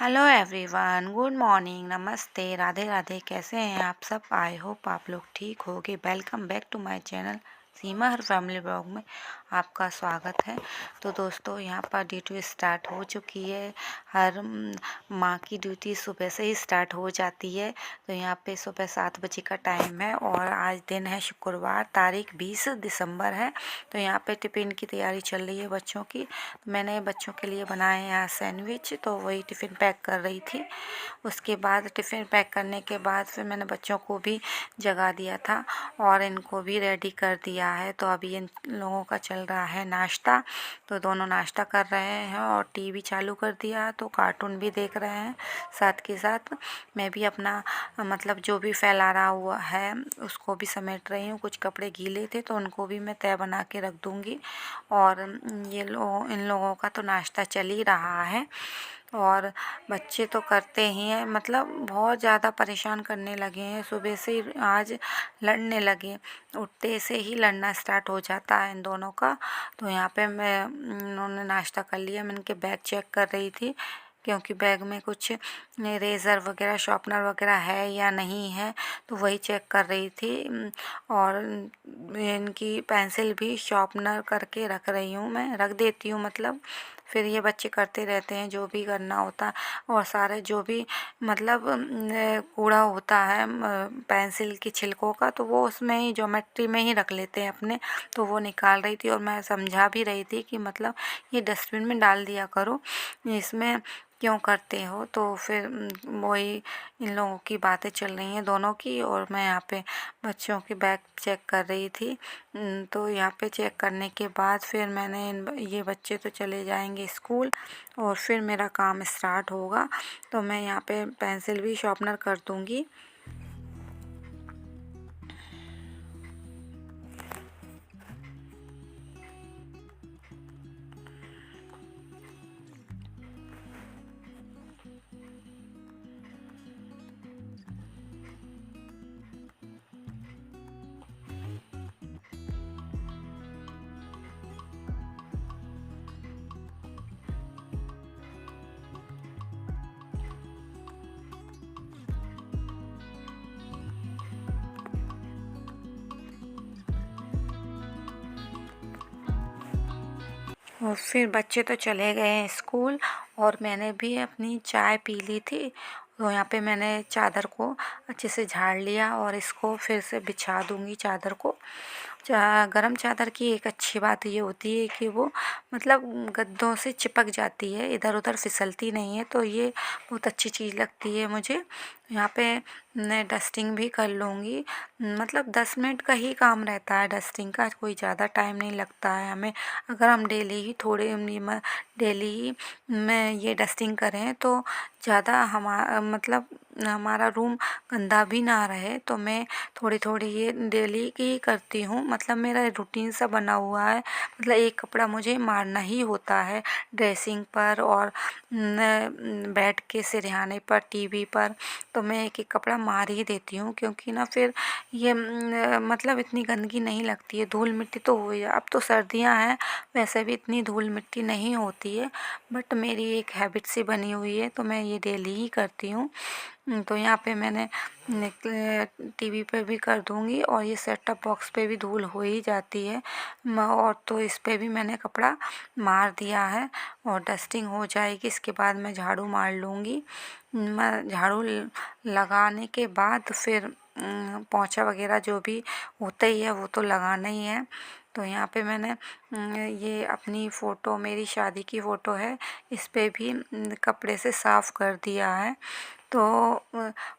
Hello everyone, good morning, नमस्ते, राधे राधे। कैसे हैं आप सब? आई होप आप लोग ठीक होगे। Welcome back to my channel Seema हर फैमिली ब्लॉग में आपका स्वागत है। तो दोस्तों, यहाँ पर ड्यूटी स्टार्ट हो चुकी है। हर माँ की ड्यूटी सुबह से ही स्टार्ट हो जाती है। तो यहाँ पे सुबह 7 बजे का टाइम है और आज दिन है शुक्रवार, तारीख 20 दिसंबर है। तो यहाँ पे टिफ़िन की तैयारी चल रही है बच्चों की। तो मैंने बच्चों के लिए बनाए हैं यहाँ सैंडविच, तो वही टिफ़िन पैक कर रही थी। उसके बाद टिफ़िन पैक करने के बाद फिर मैंने बच्चों को भी जगा दिया था और इनको भी रेडी कर दिया है। तो अभी इन लोगों का चल रहा है नाश्ता। तो दोनों नाश्ता कर रहे हैं और टीवी चालू कर दिया, तो कार्टून भी देख रहे हैं। साथ के साथ मैं भी अपना मतलब जो भी फैला हुआ है उसको भी समेट रही हूँ। कुछ कपड़े गीले थे तो उनको भी मैं तह बना के रख दूँगी। और इन लोगों का तो नाश्ता चल ही रहा है। और बच्चे तो करते ही हैं, मतलब बहुत ज़्यादा परेशान करने लगे हैं। सुबह से ही आज लड़ने लगे, उठते से ही लड़ना स्टार्ट हो जाता है इन दोनों का। तो यहाँ पे उन्होंने नाश्ता कर लिया। मैं इनके बैग चेक कर रही थी क्योंकि बैग में कुछ इरेज़र वगैरह शॉर्पनर वगैरह है या नहीं है, तो वही चेक कर रही थी। और इनकी पेंसिल भी शॉर्पनर करके रख रही हूँ, मैं रख देती हूँ मतलब। फिर ये बच्चे करते रहते हैं जो भी करना होता। और सारे जो भी मतलब कूड़ा होता है पेंसिल की छिलकों का, तो वो उसमें ही ज्योमेट्री में ही रख लेते हैं अपने। तो वो निकाल रही थी और मैं समझा भी रही थी कि मतलब ये डस्टबिन में डाल दिया करो, इसमें क्यों करते हो। तो फिर वही इन लोगों की बातें चल रही हैं दोनों की, और मैं यहाँ पे बच्चों के बैग चेक कर रही थी। तो यहाँ पे चेक करने के बाद फिर मैंने ये बच्चे तो चले जाएंगे स्कूल और फिर मेरा काम स्टार्ट होगा। तो मैं यहाँ पे पेंसिल भी शॉर्पनर कर दूँगी। और फिर बच्चे तो चले गए हैं स्कूल और मैंने भी अपनी चाय पी ली थी। तो यहाँ पे मैंने चादर को अच्छे से झाड़ लिया और इसको फिर से बिछा दूँगी चादर को। गरम चादर की एक अच्छी बात ये होती है कि वो मतलब गद्दों से चिपक जाती है, इधर उधर फिसलती नहीं है। तो ये बहुत अच्छी चीज़ लगती है मुझे। यहाँ पे मैं डस्टिंग भी कर लूँगी, मतलब 10 मिनट का ही काम रहता है डस्टिंग का, कोई ज़्यादा टाइम नहीं लगता है हमें। अगर हम डेली ही में ये डस्टिंग करें तो ज़्यादा मतलब हमारा रूम गंदा भी ना रहे। तो मैं थोड़ी थोड़ी ये डेली की करती हूँ, मतलब मेरा रूटीन सा बना हुआ है। मतलब एक कपड़ा मुझे मारना ही होता है ड्रेसिंग पर और बेड के सिरहाने पर, टीवी पर। तो मैं एक एक कपड़ा मार ही देती हूँ क्योंकि ना फिर ये मतलब इतनी गंदगी नहीं लगती है। धूल मिट्टी तो हो ही, अब तो सर्दियाँ हैं, वैसे भी इतनी धूल मिट्टी नहीं होती है, बट मेरी एक हैबिट सी बनी हुई है तो मैं ये डेली ही करती हूँ। तो यहाँ पे मैंने टीवी पे भी कर दूँगी और ये सेट टॉप बॉक्स पे भी धूल हो ही जाती है। और तो इस पे भी मैंने कपड़ा मार दिया है और डस्टिंग हो जाएगी। इसके बाद मैं झाड़ू मार लूँगी। मैं झाड़ू लगाने के बाद फिर पोंछा वगैरह जो भी होता ही है वो तो लगाना ही है। तो यहाँ पे मैंने ये अपनी फ़ोटो, मेरी शादी की फ़ोटो है, इस पे भी कपड़े से साफ़ कर दिया है। तो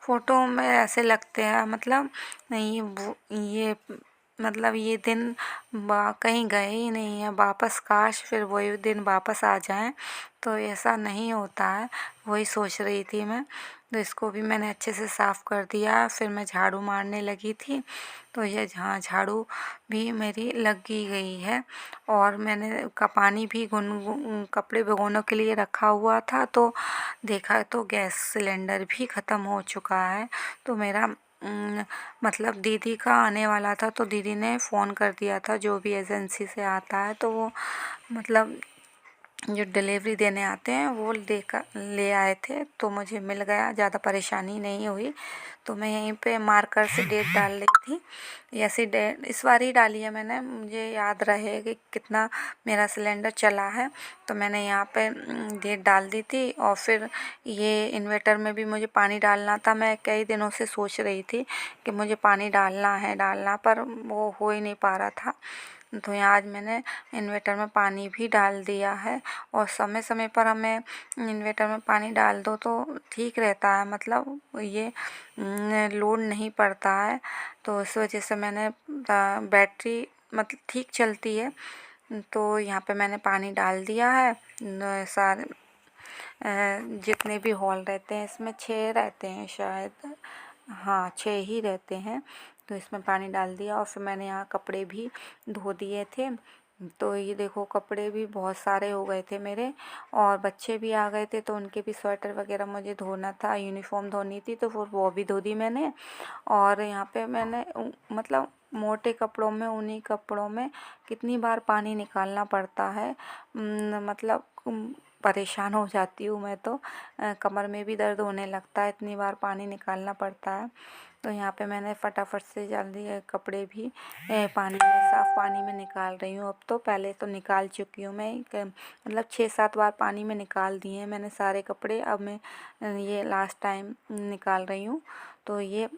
फ़ोटो में ऐसे लगते हैं मतलब ये मतलब ये दिन कहीं गए ही नहीं है वापस, काश फिर वही दिन वापस आ जाएं। तो ऐसा नहीं होता है, वही सोच रही थी मैं। तो इसको भी मैंने अच्छे से साफ़ कर दिया। फिर मैं झाड़ू मारने लगी थी तो ये झाड़ू भी मेरी लगी गई है। और मैंने का पानी भी कपड़े भिगोने के लिए रखा हुआ था, तो देखा तो गैस सिलेंडर भी ख़त्म हो चुका है। तो मेरा मतलब दीदी का आने वाला था, तो दीदी ने फ़ोन कर दिया था, जो भी एजेंसी से आता है तो वो मतलब जो डिलीवरी देने आते हैं वो लेकर ले आए थे, तो मुझे मिल गया, ज़्यादा परेशानी नहीं हुई। तो मैं यहीं पे मार्कर से डेट डाल रही थी। ऐसी डेट इस बार ही डाली है मैंने, मुझे याद रहे कि कितना मेरा सिलेंडर चला है, तो मैंने यहाँ पे डेट डाल दी थी। और फिर ये इन्वर्टर में भी मुझे पानी डालना था। मैं कई दिनों से सोच रही थी कि मुझे पानी डालना पर वो हो ही नहीं पा रहा था। तो यहाँ आज मैंने इन्वर्टर में पानी भी डाल दिया है। और समय समय पर हमें इन्वर्टर में पानी डाल दो तो ठीक रहता है, मतलब ये लोड नहीं पड़ता है। तो इस वजह से मैंने बैटरी मतलब ठीक चलती है। तो यहाँ पे मैंने पानी डाल दिया है। सारे जितने भी हॉल रहते हैं, इसमें 6 रहते हैं शायद, हाँ 6 ही रहते हैं। तो इसमें पानी डाल दिया और फिर मैंने यहाँ कपड़े भी धो दिए थे। तो ये देखो कपड़े भी बहुत सारे हो गए थे मेरे, और बच्चे भी आ गए थे तो उनके भी स्वेटर वगैरह मुझे धोना था, यूनिफॉर्म धोनी थी, तो फिर वो भी धो दी मैंने। और यहाँ पे मैंने मतलब मोटे कपड़ों में, ऊनी कपड़ों में कितनी बार पानी निकालना पड़ता है, मतलब परेशान हो जाती हूँ मैं तो। कमर में भी दर्द होने लगता है, इतनी बार पानी निकालना पड़ता है। तो यहाँ पे मैंने फटाफट से जल्दी कपड़े भी पानी में, साफ़ पानी में निकाल रही हूँ अब तो। पहले तो निकाल चुकी हूँ मैं, मतलब 6-7 बार पानी में निकाल दिए हैं मैंने सारे कपड़े। अब मैं ये लास्ट टाइम निकाल रही हूँ। तो ये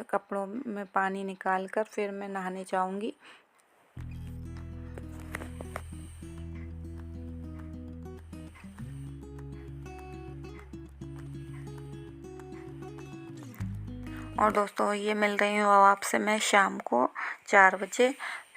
कपड़ों में पानी निकाल कर फिर मैं नहाने जाऊँगी। और दोस्तों ये मिल रही हूँ अब आपसे मैं शाम को 4 बजे।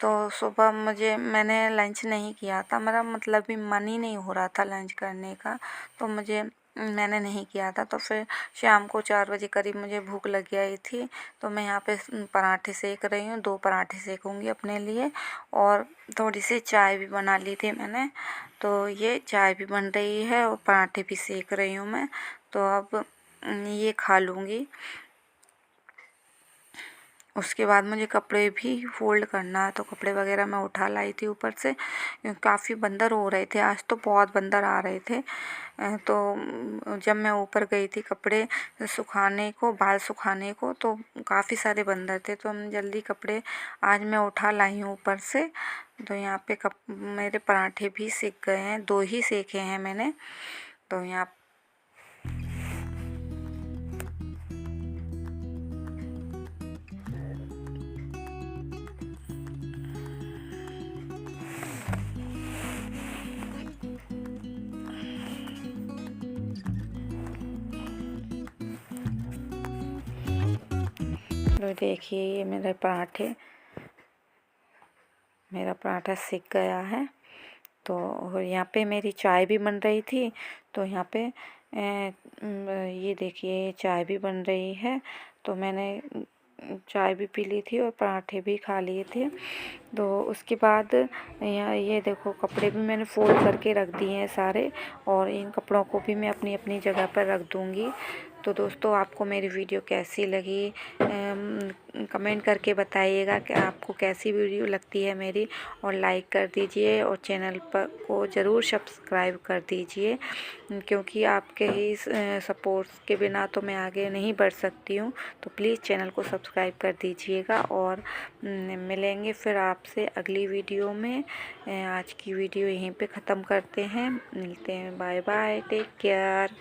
तो सुबह मैंने लंच नहीं किया था, मेरा मतलब भी मन ही नहीं हो रहा था लंच करने का, तो मैंने नहीं किया था। तो फिर शाम को 4 बजे करीब मुझे भूख लग गई थी, तो मैं यहाँ पे पराठे सेक रही हूँ। 2 पराठे सेकूँगी अपने लिए, और थोड़ी सी चाय भी बना ली थी मैंने। तो ये चाय भी बन रही है और पराठे भी सेक रही हूँ मैं। तो अब ये खा लूँगी। उसके बाद मुझे कपड़े भी फ़ोल्ड करना है, तो कपड़े वगैरह मैं उठा लाई थी ऊपर से। काफ़ी बंदर हो रहे थे आज, तो बहुत बंदर आ रहे थे। तो जब मैं ऊपर गई थी कपड़े सुखाने को, बाल सुखाने को, तो काफ़ी सारे बंदर थे। तो हम जल्दी कपड़े आज मैं उठा लाई हूँ ऊपर से। तो यहाँ पे मेरे पराठे भी सेक गए हैं, 2 ही सेके हैं मैंने। तो यहाँ तो देखिए ये मेरा पराठा सिक गया है। तो यहाँ पे मेरी चाय भी बन रही थी। तो यहाँ पे ये देखिए चाय भी बन रही है। तो मैंने चाय भी पी ली थी और पराठे भी खा लिए थे। तो उसके बाद यहाँ ये देखो कपड़े भी मैंने फोल्ड करके रख दिए हैं सारे, और इन कपड़ों को भी मैं अपनी अपनी जगह पर रख दूँगी। तो दोस्तों आपको मेरी वीडियो कैसी लगी कमेंट करके बताइएगा कि आपको कैसी वीडियो लगती है मेरी, और लाइक कर दीजिए और चैनल पर को ज़रूर सब्सक्राइब कर दीजिए, क्योंकि आपके ही सपोर्ट के बिना तो मैं आगे नहीं बढ़ सकती हूँ। तो प्लीज़ चैनल को सब्सक्राइब कर दीजिएगा, और मिलेंगे फिर आपसे अगली वीडियो में। आज की वीडियो यहीं पे ख़त्म करते हैं, मिलते हैं, बाय बाय, टेक केयर।